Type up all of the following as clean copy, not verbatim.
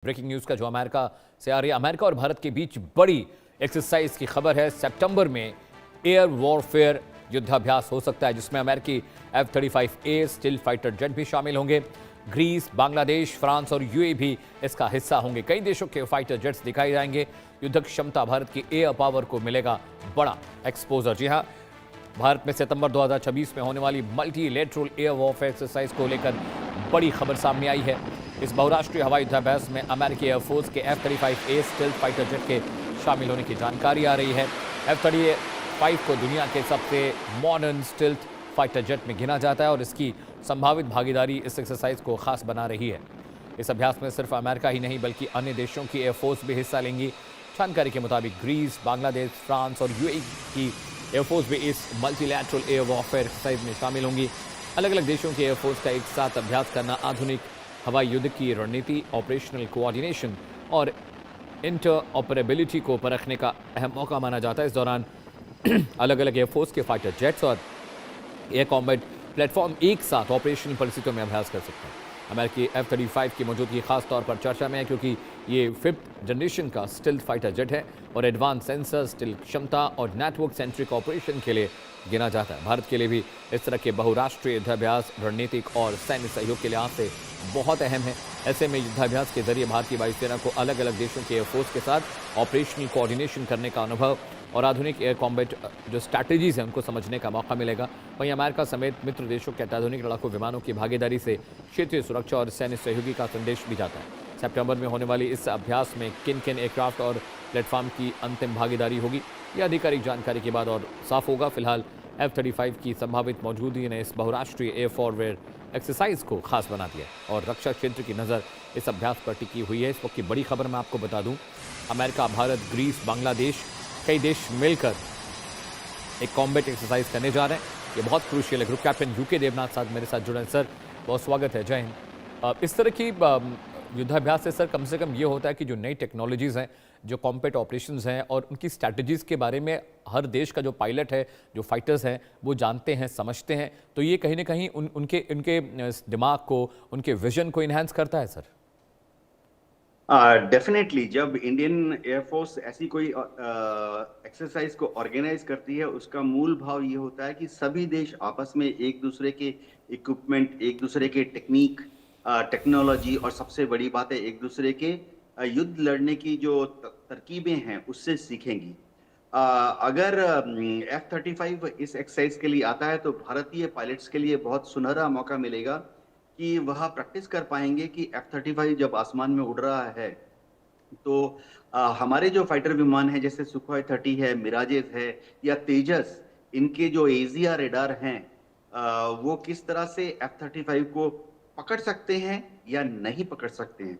Breaking news का जो America से आ रही है, अमेरिका और भारत के बीच बड़ी एक्सरसाइज की खबर है। सितंबर में एयर वॉरफेयर युद्धाभ्यास हो सकता है, जिसमें अमेरिकी F-35A स्टील फाइटर जेट भी शामिल होंगे। ग्रीस, बांग्लादेश, फ्रांस और यूएई भी इसका हिस्सा होंगे। कई देशों के फाइटर जेट्स दिखाई जाएंगे। युद्ध क्षमता भारत की एयर पावर को मिलेगा बड़ा एक्सपोजर। जी हाँ, भारत में सितंबर 2026 में होने वाली मल्टीलेटरल एयर वॉरफेयर एक्सरसाइज को लेकर बड़ी खबर सामने आई है। इस बहुराष्ट्रीय हवाई युद्धाभ्यास में अमेरिकी एयरफोर्स के F-35A स्टील्थ फाइटर जेट के शामिल होने की जानकारी आ रही है। F-35 को दुनिया के सबसे मॉडर्न स्टील्थ फाइटर जेट में गिना जाता है और इसकी संभावित भागीदारी इस एक्सरसाइज को खास बना रही है। इस अभ्यास में सिर्फ अमेरिका ही नहीं बल्कि अन्य देशों की एयरफोर्स भी हिस्सा लेंगी। जानकारी के मुताबिक ग्रीस, बांग्लादेश, फ्रांस और यूएई की एयरफोर्स भी इस मल्टीलैटरल एयर वॉरफेयर एक्सरसाइज में शामिल होंगी। अलग अलग देशों की एयरफोर्स का एक साथ अभ्यास करना आधुनिक हवाई युद्ध की रणनीति, ऑपरेशनल कोऑर्डिनेशन और इंटरऑपरेबिलिटी को परखने का अहम मौका माना जाता है। इस दौरान अलग अलग एयरफोर्स के फाइटर जेट्स और एयर कॉम्बैट प्लेटफॉर्म एक साथ ऑपरेशनल परिस्थितियों में अभ्यास कर सकते हैं। अमेरिकी F-35 की मौजूदगी खास तौर पर चर्चा में है क्योंकि ये 5th जनरेशन का स्टील्थ फाइटर जेट है और एडवांस सेंसर, स्टील्थ क्षमता और नेटवर्क सेंट्रिक ऑपरेशन के लिए गिना जाता है। भारत के लिए भी इस तरह के बहुराष्ट्रीय युद्धाभ्यास रणनीतिक और सैन्य सहयोग के लिहाज से बहुत अहम है। ऐसे में युद्धाभ्यास के जरिए भारतीय वायुसेना को अलग अलग देशों के एयरफोर्स के साथ ऑपरेशनल कोऑर्डिनेशन करने का अनुभव और आधुनिक एयर कॉम्बैट जो स्ट्रैटेजीज हैं उनको समझने का मौका मिलेगा। वहीं अमेरिका समेत मित्र देशों के अत्याधुनिक लड़ाकू विमानों की भागीदारी से क्षेत्रीय सुरक्षा और सैन्य सहयोगी का संदेश भी जाता है। सितंबर में होने वाली इस अभ्यास में किन किन एयरक्राफ्ट और प्लेटफॉर्म की अंतिम भागीदारी होगी, यह आधिकारिक जानकारी के बाद और साफ होगा। फिलहाल F-35 की संभावित मौजूदगी ने इस बहुराष्ट्रीय एयर वॉरफेयर एक्सरसाइज को खास बना दिया और रक्षा क्षेत्र की नज़र इस अभ्यास पर टिकी हुई है। इस वक्त की बड़ी खबर मैं आपको बता दूं, अमेरिका, भारत, ग्रीस, बांग्लादेश, कई देश मिलकर एक कॉम्बैट एक्सरसाइज करने जा रहे हैं। ये बहुत क्रूशियल है। ग्रुप कैप्टन यूके देवनाथ साहब मेरे साथ जुड़े हैं। सर, बहुत स्वागत है। जय हिंद। इस तरह की युद्धाभ्यास से सर कम से कम ये होता है कि जो नई टेक्नोलॉजीज़ हैं, जो कॉम्बैट ऑपरेशंस हैं और उनकी स्ट्रैटेजीज़ के बारे में हर देश का जो पायलट है, जो फाइटर्स हैं, वो जानते हैं, समझते हैं। तो ये कहीं ना कहीं उनके दिमाग को, उनके विजन को इन्हांस करता है सर। डेफिनेटली जब इंडियन एयरफोर्स ऐसी कोई एक्सरसाइज को ऑर्गेनाइज करती है, उसका मूल भाव ये होता है कि सभी देश आपस में एक दूसरे के इक्विपमेंट, एक दूसरे के टेक्निक, टेक्नोलॉजी और सबसे बड़ी बात है एक दूसरे के युद्ध लड़ने की जो तरकीबें हैं उससे सीखेंगी। अगर F-35 इस एक्सरसाइज के लिए आता है तो भारतीय पायलट्स के लिए बहुत सुनहरा मौका मिलेगा कि वह प्रैक्टिस कर पाएंगे कि F-35 जब आसमान में उड़ रहा है तो हमारे जो फाइटर विमान हैं जैसे सुखोई 30 है, मिराजेस है या तेजस, इनके जो एजिया रेडार हैं वो किस तरह से F-35 को पकड़ सकते हैं या नहीं पकड़ सकते हैं।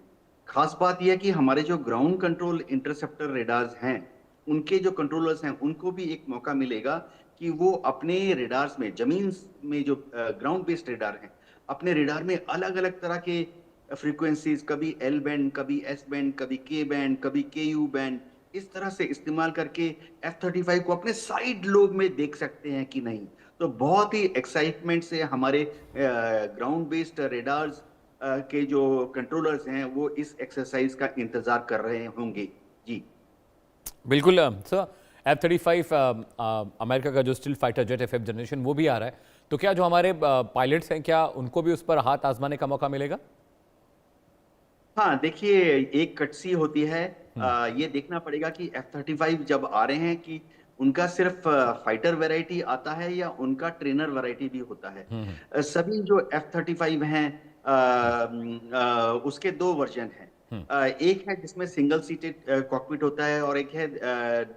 खास बात यह है कि हमारे जो ग्राउंड कंट्रोल इंटरसेप्टर रेडार्स हैं, उनके जो कंट्रोलर्स हैं उनको भी एक मौका मिलेगा कि वो अपने रेडार्स में, जमीन में जो ग्राउंड बेस्ड रेडार हैं, अपने रेडार में अलग अलग तरह के फ्रीक्वेंसीज, कभी एल बैंड, कभी एस बैंड, कभी के बैंड, कभी के यू बैंड, इस तरह से इस्तेमाल करके F-35 को अपने साइड लोब में देख सकते हैं कि नहीं। तो बहुत ही एक्साइटमेंट से हमारे ग्राउंड बेस्ड रेडार्स के जो कंट्रोलर्स हैं वो इस एक्सरसाइज का इंतजार कर रहे होंगे। जी बिल्कुल सर। F-35 अमेरिका का जो स्टील्थ फाइटर जेट है 5th जनरेशन, वो भी आ रहा है। तो क्या जो हमारे पायलट्स हैं, क्या उनको भी उस पर हाथ आजमाने का मौका मिलेगा? हाँ, देखिए एक कटसी होती है। ये देखना पड़ेगा कि F-35 जब आ रहे हैं कि उनका सिर्फ फाइटर वैरायटी आता है या उनका ट्रेनर वैरायटी भी होता है। सभी जो F-35 हैं उसके दो वर्जन हैं। एक है जिसमें सिंगल सीटेड कॉकपिट होता है और एक है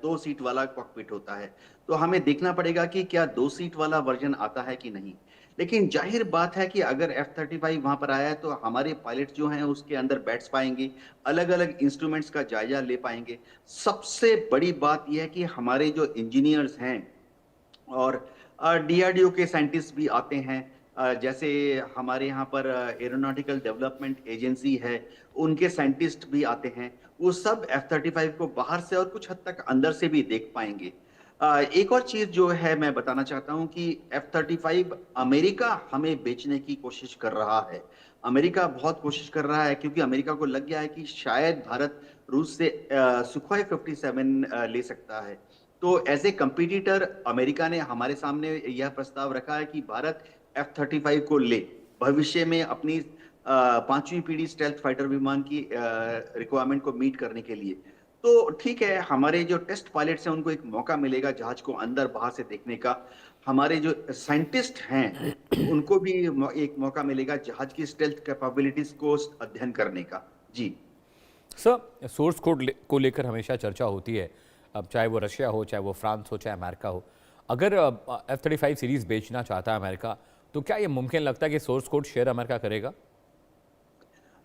2 सीट वाला कॉकपिट होता है। तो हमें देखना पड़ेगा कि क्या 2 सीट वाला वर्जन आता है कि नहीं। लेकिन जाहिर बात है कि अगर F-35 वहां पर आया है तो हमारे पायलट जो हैं उसके अंदर बैठ पाएंगे, अलग अलग इंस्ट्रूमेंट्स का जायजा ले पाएंगे। सबसे बड़ी बात यह है कि हमारे जो इंजीनियर्स हैं और DRDO के साइंटिस्ट भी आते हैं, जैसे हमारे यहाँ पर एरोनॉटिकल डेवलपमेंट एजेंसी है, उनके साइंटिस्ट भी आते हैं। वो सब F-35 को बाहर से और कुछ हद तक अंदर से भी देख पाएंगे। एक और चीज जो है मैं बताना चाहता हूं कि F-35 अमेरिका हमें बेचने की कोशिश कर रहा है। अमेरिका बहुत कोशिश कर रहा है क्योंकि अमेरिका को लग गया है कि शायद भारत रूस से सुखोई 57 ले सकता है। तो एज ए कंपटीटर अमेरिका ने हमारे सामने यह प्रस्ताव रखा है कि भारत F-35 को ले, भविष्य में अपनी पांचवी पीढ़ी स्टेल्थ फाइटर विमान की रिक्वायरमेंट को मीट करने के लिए। तो ठीक है, हमारे जो टेस्ट पायलट्स हैं उनको एक मौका मिलेगा जहाज को अंदर बाहर से देखने का। हमारे जो साइंटिस्ट हैं उनको भी एक मौका मिलेगा जहाज की स्टेल्थ कैपेबिलिटीज को अध्ययन करने का। जी। सर, सोर्स कोड को लेकर हमेशा चर्चा होती है, अब चाहे वो रशिया हो, चाहे वो फ्रांस हो, चाहे अमेरिका हो। अगर F-35 सीरीज बेचना चाहता है अमेरिका, तो क्या ये मुमकिन लगता है कि सोर्स कोड शेयर अमेरिका करेगा?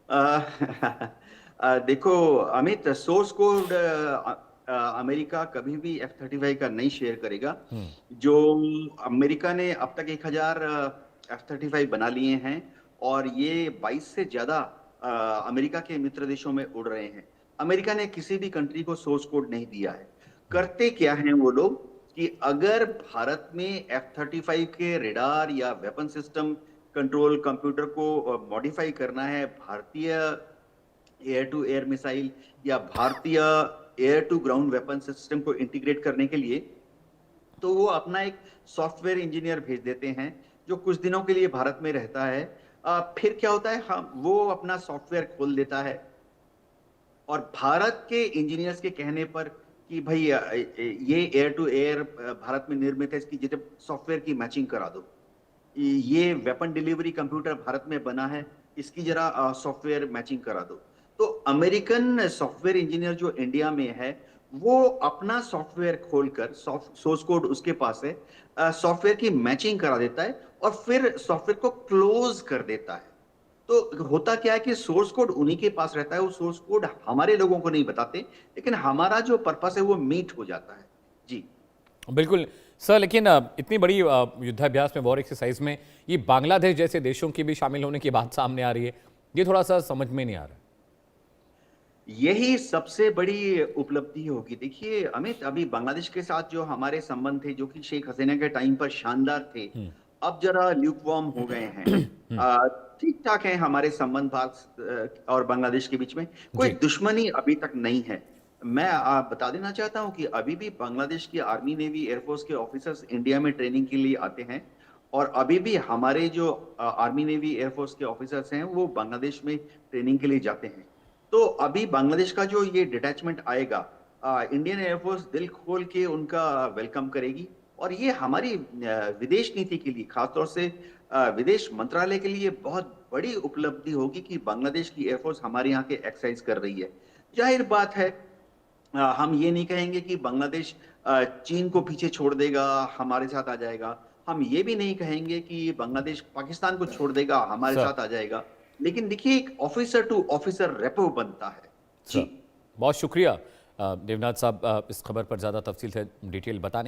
अ, देखो अमित, सोर्स कोड अमेरिका कभी भी F-35 का नहीं शेयर करेगा। जो अमेरिका ने अब तक 1000 F-35 बना लिए हैं और ये 22 से ज्यादा अमेरिका के मित्र देशों में उड़ रहे हैं। अमेरिका ने किसी भी कंट्री को सोर्स कोड नहीं दिया है। करते क्या हैं वो लोग कि अगर भारत में F-35 के रेडार या वेपन सिस्टम कंट्रोल कंप्यूटर को मॉडिफाई करना है, भारतीय एयर टू एयर मिसाइल या भारतीय air to ground weapon system को इंटीग्रेट करने के लिए, तो वो अपना एक सॉफ्टवेयर इंजीनियर भेज देते हैं जो कुछ दिनों के लिए भारत में रहता है। फिर क्या होता है, हम वो अपना सॉफ्टवेयर खोल देता है और भारत के इंजीनियर्स के कहने पर कि भाई ये एयर टू एयर भारत में निर्मित है, इसकी जब सॉफ्टवेयर की मैचिंग करा दो। ये वेपन डिलीवरी कंप्यूटर भारत में बना है, इसकी जरा सॉफ्टवेयर मैचिंग करा दो। तो अमेरिकन सॉफ्टवेयर इंजीनियर जो इंडिया में है, वो अपना सॉफ्टवेयर खोलकर, सोर्स कोड उसके पास है, सॉफ्टवेयर की मैचिंग करा देता है और फिर सॉफ्टवेयर को क्लोज कर देता है। तो होता क्या है कि सोर्स कोड उन्हीं के पास रहता है, वो सोर्स कोड हमारे लोगों को नहीं बताते, लेकिन हमारा जो पर्पस है वो मीट हो जाता है। जी। बिल्कुल सर, लेकिन इतनी बड़ी युद्धाभ्यास में, वॉर एक्सरसाइज में, ये बांग्लादेश जैसे देशों की भी शामिल होने की बात सामने आ रही है। ये थोड़ा सा समझ में नहीं आ रहा। यही सबसे बड़ी उपलब्धि होगी। देखिए अमित, अभी बांग्लादेश के साथ जो हमारे संबंध थे, जो कि शेख हसीना के टाइम पर शानदार थे, अब जरा ल्यूकवार्म हो गए हैं। ठीक ठाक है हमारे संबंध भारत और बांग्लादेश के बीच में, कोई जी। दुश्मनी अभी तक नहीं है। मैं बता देना चाहता हूं कि अभी भी बांग्लादेश की आर्मी, नेवी, एयरफोर्स के ऑफिसर्स इंडिया में ट्रेनिंग के लिए आते हैं और अभी भी हमारे जो आर्मी, नेवी, एयरफोर्स के ऑफिसर्स हैं वो बांग्लादेश में ट्रेनिंग के लिए जाते हैं। तो अभी बांग्लादेश का जो ये डिटैचमेंट आएगा, इंडियन एयरफोर्स दिल खोल के उनका वेलकम करेगी और ये हमारी विदेश नीति के लिए, खासतौर से विदेश मंत्रालय के लिए बहुत बड़ी उपलब्धि होगी कि बांग्लादेश की एयरफोर्स हमारे यहाँ के एक्सरसाइज कर रही है। जाहिर बात है, हम ये नहीं कहेंगे कि बांग्लादेश चीन को पीछे छोड़ देगा, हमारे साथ आ जाएगा। हम ये भी नहीं कहेंगे कि बांग्लादेश पाकिस्तान को छोड़ देगा, हमारे सर साथ आ जाएगा। लेकिन देखिए, एक ऑफिसर टू ऑफिसर रेपो बनता है। सर जी। बहुत शुक्रिया देवनाथ साहब, इस खबर पर ज़्यादा तफसील से डिटेल बताने